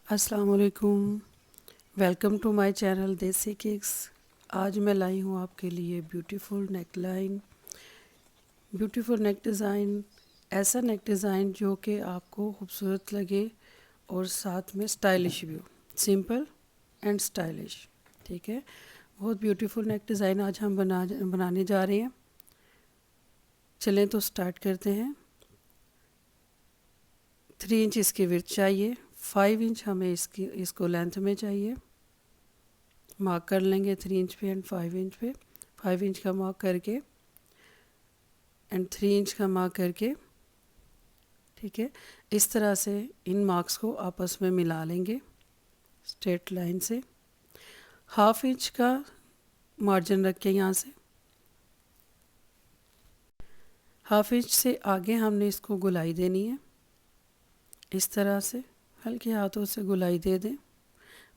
السلام علیکم، welcome to my channel دیسی ککس۔ آج میں لائی ہوں آپ کے لیے بیوٹیفل نیک ڈیزائن، ایسا نیک ڈیزائن جو کہ آپ کو خوبصورت لگے اور ساتھ میں اسٹائلش بھی ہو، سمپل اینڈ اسٹائلش۔ ٹھیک ہے، بہت بیوٹیفل نیک ڈیزائن آج ہم بنانے جا رہے ہیں۔ چلیں تو سٹارٹ کرتے ہیں۔ 3 انچ اس کی ورتھ چاہیے، 5 انچ ہمیں اس کو لینتھ میں چاہیے۔ مارک کر لیں گے 3 انچ پہ اینڈ 5 انچ پہ، 5 انچ کا مارک کر کے اینڈ 3 انچ کا مارک کر کے۔ ٹھیک ہے، اس طرح سے ان مارکس کو آپس میں ملا لیں گے اسٹریٹ لائن سے۔ 1/2 انچ کا مارجن رکھ کے یہاں سے 1/2 انچ سے آگے ہم نے اس کو گلائی دینی ہے، اس طرح سے ہلکے ہاتھوں سے گلائی دے دیں،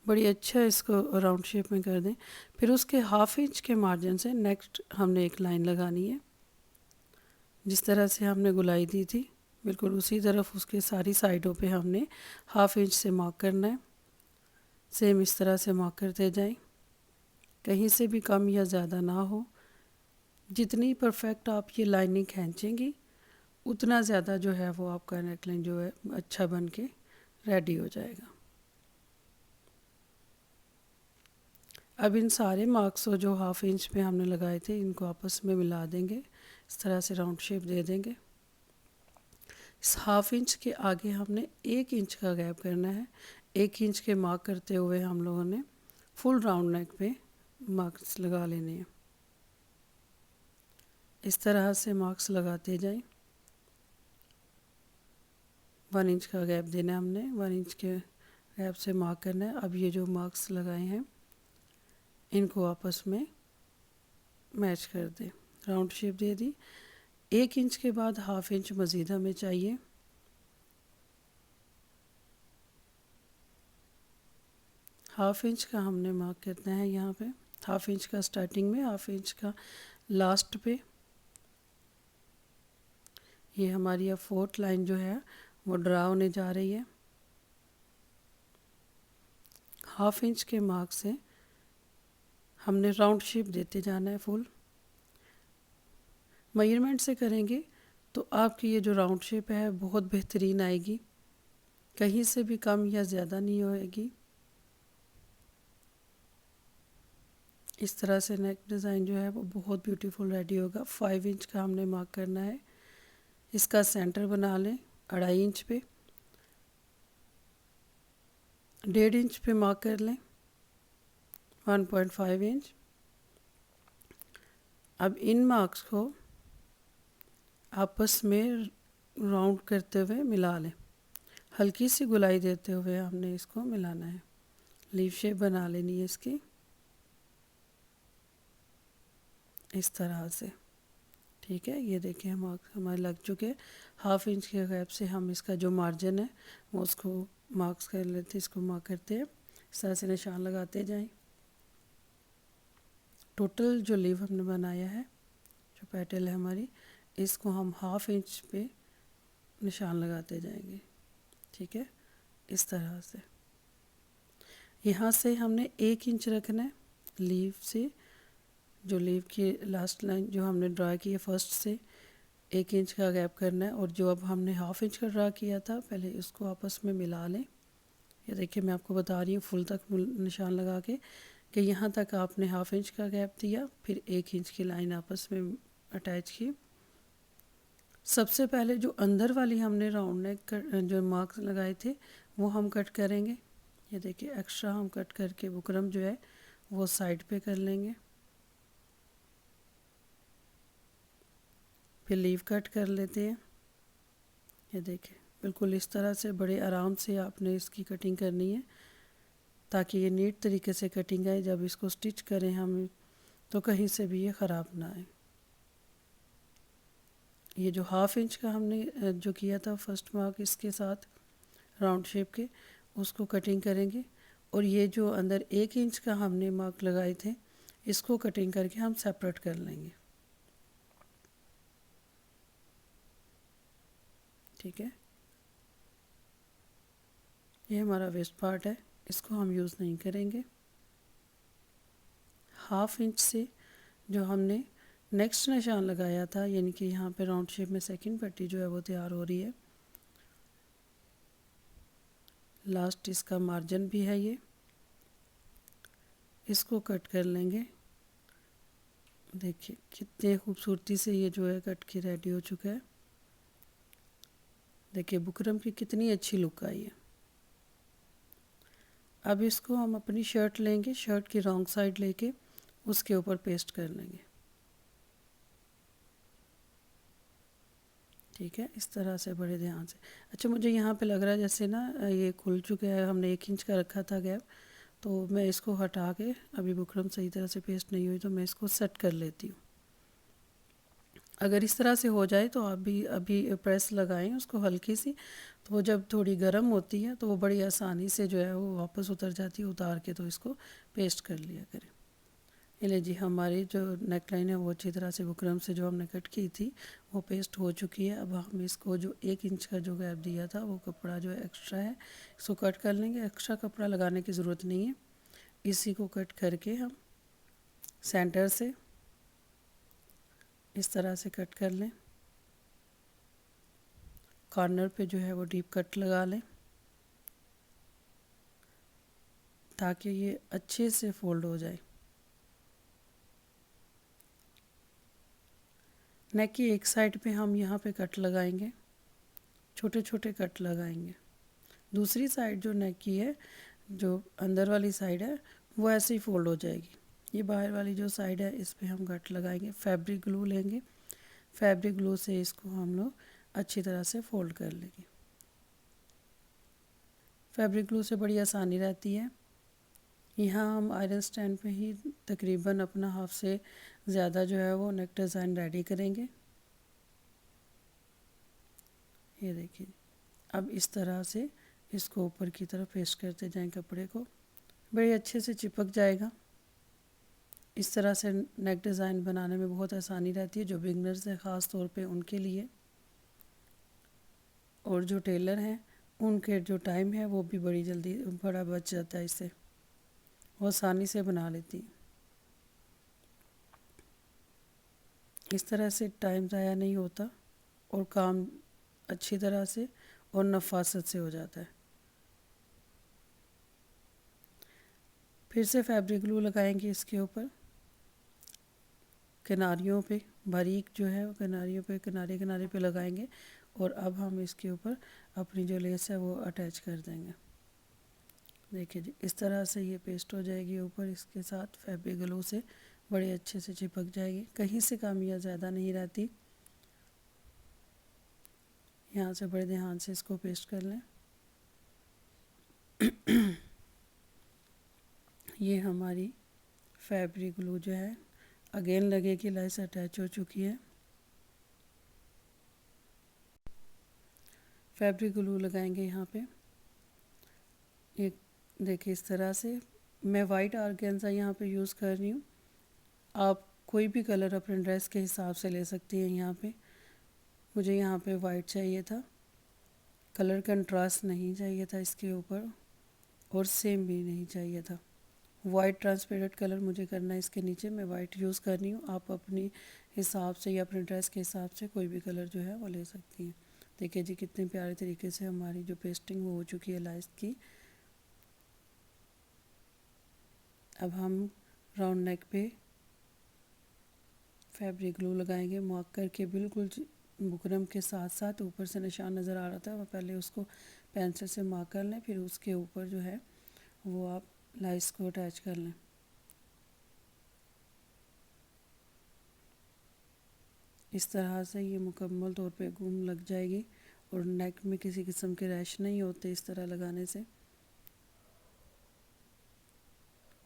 بڑی اچھا اس کو راؤنڈ شیپ میں کر دیں۔ پھر اس کے 1/2 انچ کے مارجن سے نیکسٹ ہم نے ایک لائن لگانی ہے، جس طرح سے ہم نے گلائی دی تھی بالکل اسی طرف اس کے ساری سائڈوں پہ ہم نے 1/2 انچ سے مارک کرنا ہے۔ سیم اس طرح سے مارک کرتے جائیں، کہیں سے بھی کم یا زیادہ نہ ہو۔ جتنی پرفیکٹ آپ یہ لائننگ کھینچیں گی اتنا زیادہ جو ہے وہ آپ کا نیک لائن جو ہے اچھا بن کے ریڈی ہو جائے گا۔ اب ان سارے مارکس کو جو 1/2 انچ پہ ہم نے لگائے تھے ان کو آپس میں ملا دیں گے، اس طرح سے راؤنڈ شیپ دے دیں گے۔ اس 1/2 انچ کے آگے ہم نے 1 انچ کا گیپ کرنا ہے۔ 1 انچ کے مارک کرتے ہوئے ہم لوگوں نے فل راؤنڈ نیک پہ مارکس لگا لینے ہیں، اس طرح سے مارکس لگاتے جائیں۔ 1 انچ کا گیپ دینا ہے ہم نے، 1 انچ کے گیپ سے مارک کرنا ہے۔ اب یہ جو مارکس لگائے ہیں ان کو آپس میں میچ کر دیں، راؤنڈ شیپ دے دی۔ 1 انچ کے بعد 1/2 انچ مزید ہمیں چاہیے۔ 1/2 انچ کا ہم نے مارک کرنا ہے یہاں پہ، 1/2 انچ کا سٹارٹنگ میں، 1/2 انچ کا لاسٹ پہ۔ یہ ہماری اب 4تھ لائن جو ہے وہ ڈرا ہونے جا رہی ہے۔ 1/2 انچ کے مارک سے ہم نے راؤنڈ شیپ دیتے جانا ہے فل۔ میجرمنٹ سے کریں گے تو آپ کی یہ جو راؤنڈ شیپ ہے بہت بہترین آئے گی، کہیں سے بھی کم یا زیادہ نہیں ہوئے گی۔ اس طرح سے نیک ڈیزائن جو ہے وہ بہت بیوٹیفل ریڈی ہوگا۔ 5 انچ کا ہم نے مارک کرنا ہے، اس کا سینٹر بنا لیں 2.5 انچ پہ، 1.5 انچ پہ مارک کر لیں 1.5 انچ۔ اب ان مارکس کو آپس میں راؤنڈ کرتے ہوئے ملا لیں، ہلکی سی گلائی دیتے ہوئے ہم نے اس کو ملانا ہے، لیف شیپ بنا لینی ہے اس کی، اس طرح سے۔ ٹھیک ہے، یہ دیکھیں مارکس ہمارے لگ چکے۔ 1/2 انچ کے گیپ سے ہم اس کا جو مارجن ہے وہ اس کو مارکس کر لیتے، اس کو مارک کرتے ہیں، اس طرح سے نشان لگاتے جائیں۔ ٹوٹل جو لیو ہم نے بنایا ہے، جو پیٹل ہے ہماری، اس کو ہم 1/2 انچ پہ نشان لگاتے جائیں گے۔ ٹھیک ہے، اس طرح سے یہاں سے ہم نے 1 انچ رکھنا ہے لیو سے، جو لیو کی لاسٹ لائن جو ہم نے ڈرا کی ہے فرسٹ سے 1 انچ کا گیپ کرنا ہے، اور جو اب ہم نے 1/2 انچ کا ڈرا کیا تھا پہلے اس کو آپس میں ملا لیں۔ یہ دیکھیں میں آپ کو بتا رہی ہوں فل تک نشان لگا کے کہ یہاں تک آپ نے 1/2 انچ کا گیپ دیا، پھر 1 انچ کی لائن آپس میں اٹیچ کی۔ سب سے پہلے جو اندر والی ہم نے راؤنڈ نیک جو مارکس لگائے تھے وہ ہم کٹ کریں گے۔ یہ دیکھیں ایکسٹرا ہم کٹ کر کے بکرم جو ہے وہ سائڈ پہ کر لیں گے، پھر لیو کٹ کر لیتے ہیں۔ یہ دیکھیں بالکل اس طرح سے بڑے آرام سے آپ نے اس کی کٹنگ کرنی ہے تاکہ یہ نیٹ طریقے سے کٹنگ آئے، جب اس کو سٹچ کریں ہم تو کہیں سے بھی یہ خراب نہ آئے۔ یہ جو 1/2 انچ کا ہم نے جو کیا تھا فرسٹ مارک اس کے ساتھ راؤنڈ شیپ کے، اس کو کٹنگ کریں گے، اور یہ جو اندر 1 انچ کا ہم نے مارک لگائے تھے اس کو کٹنگ کر کے ہم سیپریٹ کر لیں گے۔ ٹھیک ہے، یہ ہمارا ویسٹ پارٹ ہے، اس کو ہم یوز نہیں کریں گے۔ 1/2 انچ سے جو ہم نے نیکسٹ نشان لگایا تھا، یعنی کہ یہاں پہ راؤنڈ شیپ میں سیکنڈ پٹی جو ہے وہ تیار ہو رہی ہے۔ لاسٹ اس کا مارجن بھی ہے، یہ اس کو کٹ کر لیں گے۔ دیکھیے کتنے خوبصورتی سے یہ جو ہے کٹ کے ریڈی ہو چکا ہے۔ دیکھیے بکرم کی کتنی اچھی لک آئی ہے۔ اب اس کو ہم اپنی شرٹ لیں گے، شرٹ کی رانگ سائڈ لے کے اس کے اوپر پیسٹ کر لیں گے، ٹھیک ہے، اس طرح سے بڑے دھیان سے۔ اچھا مجھے یہاں پہ لگ رہا ہے جیسے نا یہ کھل چکا ہے، ہم نے 1 انچ کا رکھا تھا گیپ، تو میں اس کو ہٹا کے، ابھی بکرم صحیح طرح سے پیسٹ نہیں ہوئی تو میں اس کو سیٹ کر لیتی ہوں۔ اگر اس طرح سے ہو جائے تو آپ بھی ابھی پریس لگائیں اس کو ہلکی سی، تو وہ جب تھوڑی گرم ہوتی ہے تو وہ بڑی آسانی سے جو ہے وہ واپس اتر جاتی ہے، اتار کے تو اس کو پیسٹ کر لیا کریں۔ یہ لے جی، ہماری جو نیک لائن ہے وہ اچھی طرح سے بکرم سے جو ہم نے کٹ کی تھی وہ پیسٹ ہو چکی ہے۔ اب ہم اس کو جو 1 انچ کا جو گیپ دیا تھا وہ کپڑا جو ہے ایکسٹرا ہے، اس کو کٹ کر لیں گے۔ ایکسٹرا کپڑا لگانے کی ضرورت نہیں ہے، اسی کو کٹ کر کے ہم سینٹر سے اس طرح سے کٹ کر لیں، کارنر پہ جو ہے وہ ڈیپ کٹ لگا لیں تاکہ یہ اچھے سے فولڈ ہو جائے۔ نیک کی ایک سائڈ پہ ہم یہاں پہ کٹ لگائیں گے، چھوٹے چھوٹے کٹ لگائیں گے۔ دوسری سائڈ جو نیک کی ہے، جو اندر والی سائڈ ہے، وہ ایسے ہی فولڈ ہو جائے گی۔ یہ باہر والی جو سائڈ ہے اس پہ ہم کٹ لگائیں گے، فیبرک گلو لیں گے، فیبرک گلو سے اس کو ہم لوگ اچھی طرح سے فولڈ کر لیں گے۔ فیبرک گلو سے بڑی آسانی رہتی ہے۔ یہاں ہم آئرن سٹینڈ پہ ہی تقریباً اپنا 1/2 سے زیادہ جو ہے وہ نیک ڈیزائن ریڈی کریں گے۔ یہ دیکھیے، اب اس طرح سے اس کو اوپر کی طرف پیسٹ کرتے جائیں کپڑے کو، بڑے اچھے سے چپک جائے گا۔ اس طرح سے نیک ڈیزائن بنانے میں بہت آسانی رہتی ہے، جو بگنرز ہیں خاص طور پہ ان کے لیے، اور جو ٹیلر ہیں ان کے جو ٹائم ہے وہ بھی بڑا بچ جاتا ہے، اس سے وہ آسانی سے بنا لیتی ہیں۔ اس طرح سے ٹائم ضائع نہیں ہوتا اور کام اچھی طرح سے اور نفاست سے ہو جاتا ہے۔ پھر سے فیبرک گلو لگائیں گے اس کے اوپر، کناریوں پہ باریک جو ہے کناریوں پہ کنارے پہ لگائیں گے، اور اب ہم اس کے اوپر اپنی جو لیس ہے وہ اٹیچ کر دیں گے۔ دیکھیے جی، اس طرح سے یہ پیسٹ ہو جائے گی اوپر، اس کے ساتھ فیبرک گلو سے بڑے اچھے سے چپک جائے گی، کہیں سے کم یا زیادہ نہیں رہتی۔ یہاں سے بڑے دھیان سے اس کو پیسٹ کر لیں۔ یہ ہماری فیبرک گلو جو ہے اگین لگے کہ لیس اٹیچ ہو چکی ہے۔ فیبرک گلو لگائیں گے یہاں پہ، ایک دیکھیں اس طرح سے۔ میں وائٹ آرگینزا یہاں پہ یوز کر رہی ہوں، آپ کوئی بھی کلر اپنے ڈریس کے حساب سے لے سکتی ہیں۔ یہاں پہ مجھے یہاں پہ وائٹ چاہیے تھا، کلر کنٹراسٹ نہیں چاہیے تھا اس کے اوپر، اور سیم بھی نہیں چاہیے تھا۔ وائٹ ٹرانسپیرنٹ کلر مجھے کرنا ہے اس کے نیچے، میں وائٹ یوز کر رہی ہوں، آپ اپنی حساب سے یا اپنے ڈریس کے حساب سے کوئی بھی کلر جو ہے وہ لے سکتی ہیں۔ دیکھیں جی کتنے پیارے طریقے سے ہماری جو پیسٹنگ وہ ہو چکی ہے لائس کی۔ اب ہم راؤنڈ نیک پہ فیبرک گلو لگائیں گے، مارک کر کے بالکل بکرم کے ساتھ ساتھ اوپر سے نشان نظر آ رہا تھا، وہ پہلے اس کو پینسل سے مارک کر لیں، پھر اس کے اوپر جو ہے وہ آپ لائس کو اٹیچ کر لیں۔ اس طرح سے یہ مکمل طور پہ گم لگ جائے گی، اور نیک میں کسی قسم کے ریش نہیں ہوتے اس طرح لگانے سے،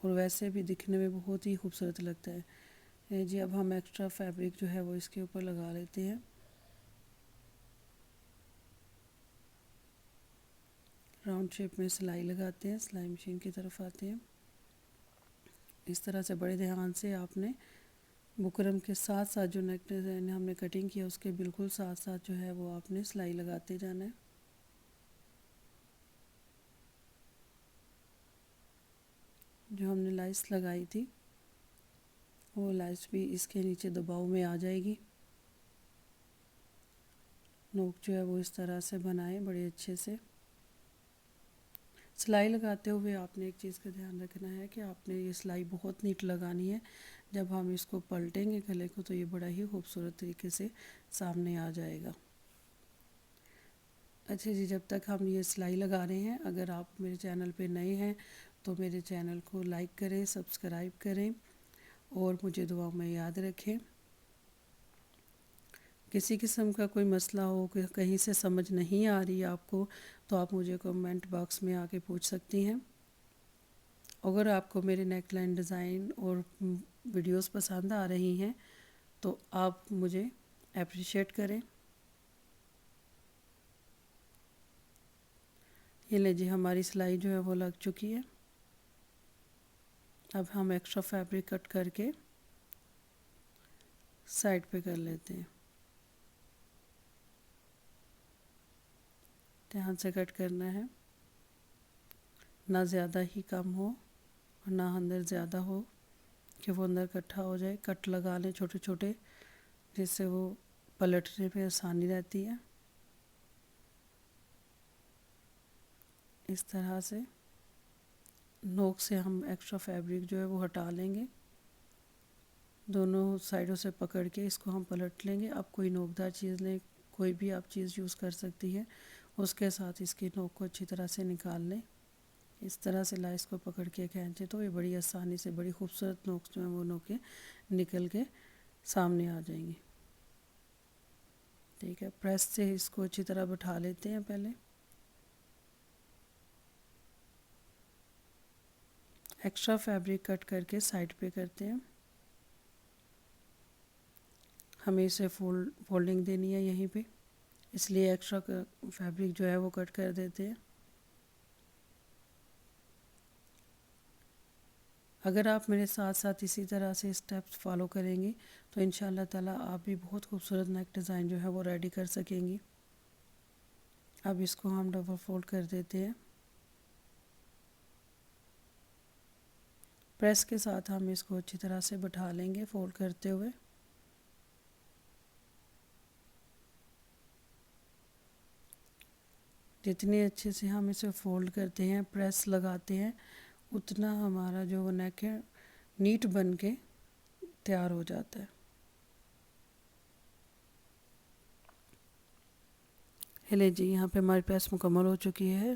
اور ویسے بھی دکھنے میں بہت ہی خوبصورت لگتا ہے۔ جی اب ہم ایکسٹرا فیبرک جو ہے وہ اس کے اوپر لگا لیتے ہیں۔ راؤنڈ شیپ میں سلائی لگاتے ہیں، سلائی مشین کی طرف آتے ہیں۔ اس طرح سے بڑے دھیان سے آپ نے بکرم کے ساتھ ساتھ جو نیک ڈیزائن ہم نے کٹنگ کیا اس کے بالکل ساتھ ساتھ جو ہے وہ آپ نے سلائی لگاتے جانا ہے۔ جو ہم نے لائس لگائی تھی وہ لائس بھی اس کے نیچے دباؤ میں آ جائے گی۔ نوک جو ہے وہ اس طرح سے بنائیں بڑے اچھے سے۔ سلائی لگاتے ہوئے آپ نے ایک چیز کا دھیان رکھنا ہے کہ آپ نے یہ سلائی بہت نیٹ لگانی ہے۔ جب ہم اس کو پلٹیں گے گلے کو تو یہ بڑا ہی خوبصورت طریقے سے سامنے آ جائے گا۔ اچھا جی، جب تک ہم یہ سلائی لگا رہے ہیں، اگر آپ میرے چینل پہ نئے ہیں تو میرے چینل کو لائک کریں، سبسکرائب کریں اور مجھے دعاؤں میں یاد رکھیں۔ کسی قسم کا کوئی مسئلہ ہو کہ کہیں سے سمجھ نہیں آ رہی آپ کو تو آپ مجھے کمنٹ باکس میں آ کے پوچھ سکتی ہیں۔ اگر آپ کو میرے نیک لائن ڈیزائن اور ویڈیوز پسند آ رہی ہیں تو آپ مجھے اپریشیٹ کریں۔ یہ لے جی، ہماری سلائی جو ہے وہ لگ چکی ہے۔ اب ہم ایکسٹرا فیبرک کٹ کر کے سائڈ پہ کر لیتے ہیں۔ دھیان سے کٹ کرنا ہے، نہ زیادہ ہی کم ہو اور نہ اندر زیادہ ہو کہ وہ اندر اکٹھا ہو جائے۔ کٹ لگا لیں چھوٹے چھوٹے، جس سے وہ پلٹنے پہ آسانی رہتی ہے۔ اس طرح سے نوک سے ہم ایکسٹرا فیبرک جو ہے وہ ہٹا لیں گے، دونوں سائڈوں سے پکڑ کے اس کو ہم پلٹ لیں گے۔ آپ کوئی نوکدار چیز لیں، کوئی بھی آپ چیز یوز کر سکتی ہیں، اس کے ساتھ اس کی نوک کو اچھی طرح سے نکال لیں۔ اس طرح سے لائس کو پکڑ کے کھینچیں تو یہ بڑی آسانی سے بڑی خوبصورت نوک جو ہیں وہ نوکیں نکل کے سامنے آ جائیں گی۔ ٹھیک ہے، پریس سے اس کو اچھی طرح بٹھا لیتے ہیں۔ پہلے ایکسٹرا فیبرک کٹ کر کے سائڈ پہ کرتے ہیں۔ ہمیں اسے فولڈنگ دینی ہے یہیں پہ، اس لیے ایکسٹرا فیبرک جو ہے وہ کٹ کر دیتے ہیں۔ اگر آپ میرے ساتھ ساتھ اسی طرح سے اسٹیپس فالو کریں گی تو انشاءاللہ تعالیٰ آپ بھی بہت خوبصورت نیک ڈیزائن جو ہے وہ ریڈی کر سکیں گی۔ اب اس کو ہم ڈبل فولڈ کر دیتے ہیں۔ پریس کے ساتھ ہم اس کو اچھی طرح سے بٹھا لیں گے فولڈ کرتے ہوئے۔ جتنے اچھے سے ہم اسے فولڈ کرتے ہیں، پریس لگاتے ہیں، اتنا ہمارا جو وہ نیک ہے نیٹ بن کے تیار ہو جاتا ہے۔ ہلے جی، یہاں پہ ہماری پریس مکمل ہو چکی ہے۔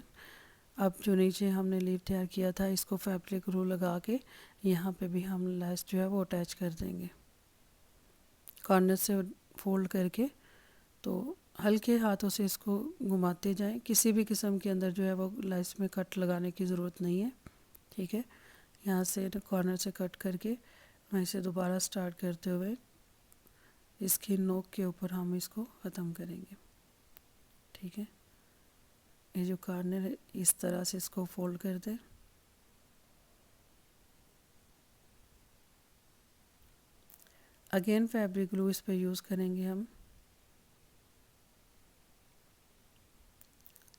اب جو نیچے ہم نے لیف تیار کیا تھا اس کو فیبرک رول لگا کے یہاں پہ بھی ہم لیس جو ہے وہ اٹیچ کر دیں گے کارنر سے فولڈ کر کے۔ تو ہلکے ہاتھوں سے اس کو گھماتے جائیں، کسی بھی قسم کے اندر جو ہے وہ لیس میں کٹ لگانے کی ضرورت نہیں ہے۔ ٹھیک ہے، یہاں سے کارنر سے کٹ کر کے وہیں سے دوبارہ سٹارٹ کرتے ہوئے اس کی نوک کے اوپر ہم اس کو ختم کریں گے۔ ٹھیک ہے، یہ جو کارنر ہے اس طرح سے اس کو فولڈ کر دیں۔ اگین فیبرک گلو اس پہ یوز کریں گے ہم۔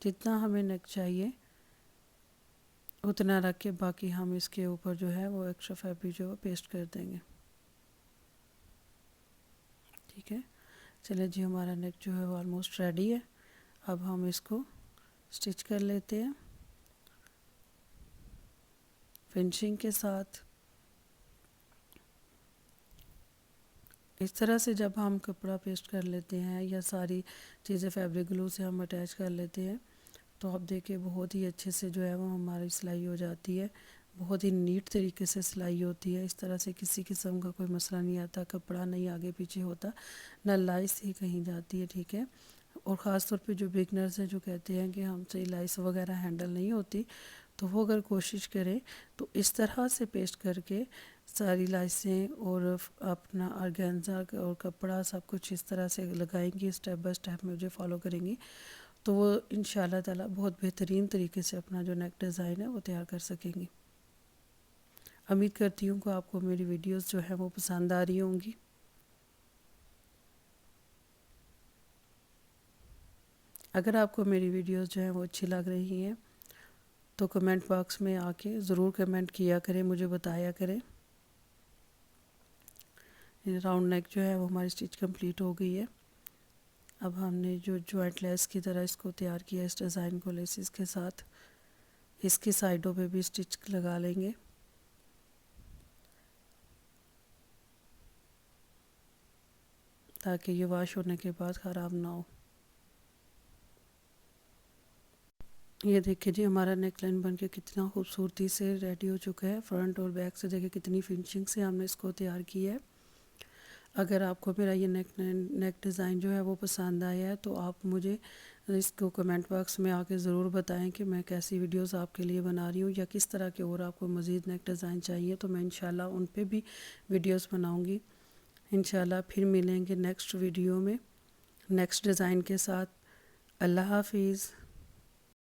جتنا ہمیں نیک چاہیے اتنا رکھ کے باقی ہم اس کے اوپر جو ہے وہ ایکسٹرا فیبرک جو ہے پیسٹ کر دیں گے۔ ٹھیک ہے، چلے جی، ہمارا نیک جو ہے وہ آلموسٹ ریڈی ہے۔ اب ہم اس کو سٹچ کر لیتے ہیں فنشنگ کے ساتھ۔ اس طرح سے جب ہم کپڑا پیسٹ کر لیتے ہیں یا ساری چیزیں فیبرک گلو سے ہم اٹیچ کر لیتے ہیں تو آپ دیکھیں بہت ہی اچھے سے جو ہے وہ ہماری سلائی ہو جاتی ہے، بہت ہی نیٹ طریقے سے سلائی ہوتی ہے۔ اس طرح سے کسی قسم کا کوئی مسئلہ نہیں آتا، کپڑا نہیں آگے پیچھے ہوتا، نہ لائس ہی کہیں جاتی ہے۔ ٹھیک ہے، اور خاص طور پہ جو بگنرز ہیں جو کہتے ہیں کہ ہم سے لائس وغیرہ ہینڈل نہیں ہوتی، تو وہ اگر کوشش کریں تو اس طرح سے پیسٹ کر کے ساری لائسیں اور اپنا آرگینزا اور کپڑا سب کچھ اس طرح سے لگائیں گی، اسٹیپ بائی اسٹیپ مجھے فالو کریں گی تو وہ انشاءاللہ تعالیٰ بہت بہترین طریقے سے اپنا جو نیک ڈیزائن ہے وہ تیار کر سکیں گی۔ امید کرتی ہوں کہ آپ کو میری ویڈیوز جو ہیں وہ پسند آ رہی ہوں گی۔ اگر آپ کو میری ویڈیوز جو ہیں وہ اچھی لگ رہی ہیں تو کمنٹ باکس میں آ کے ضرور کمنٹ کیا کریں، مجھے بتایا کریں۔ راؤنڈ نیک جو ہے وہ ہماری اسٹچ کمپلیٹ ہو گئی ہے۔ اب ہم نے جو جوائنٹ لیس کی طرح اس کو تیار کیا اس ڈیزائن کو لیسز کے ساتھ، اس کی سائڈوں پہ بھی اسٹچ لگا لیں گے تاکہ یہ واش ہونے کے بعد خراب نہ ہو۔ یہ دیکھیں جی ہمارا نیک لائن بن کے کتنا خوبصورتی سے ریڈی ہو چکا ہے۔ فرنٹ اور بیک سے دیکھیں کتنی فنشنگ سے ہم نے اس کو تیار کیا ہے۔ اگر آپ کو میرا یہ نیک ڈیزائن جو ہے وہ پسند آیا ہے تو آپ مجھے اس کو کمنٹ باکس میں آ کے ضرور بتائیں کہ میں کیسی ویڈیوز آپ کے لیے بنا رہی ہوں، یا کس طرح کے اور آپ کو مزید نیک ڈیزائن چاہیے تو میں انشاءاللہ ان پہ بھی ویڈیوز بناؤں گی۔ انشاءاللہ پھر ملیں گے نیکسٹ ویڈیو میں نیکسٹ ڈیزائن کے ساتھ۔ اللہ حافظ۔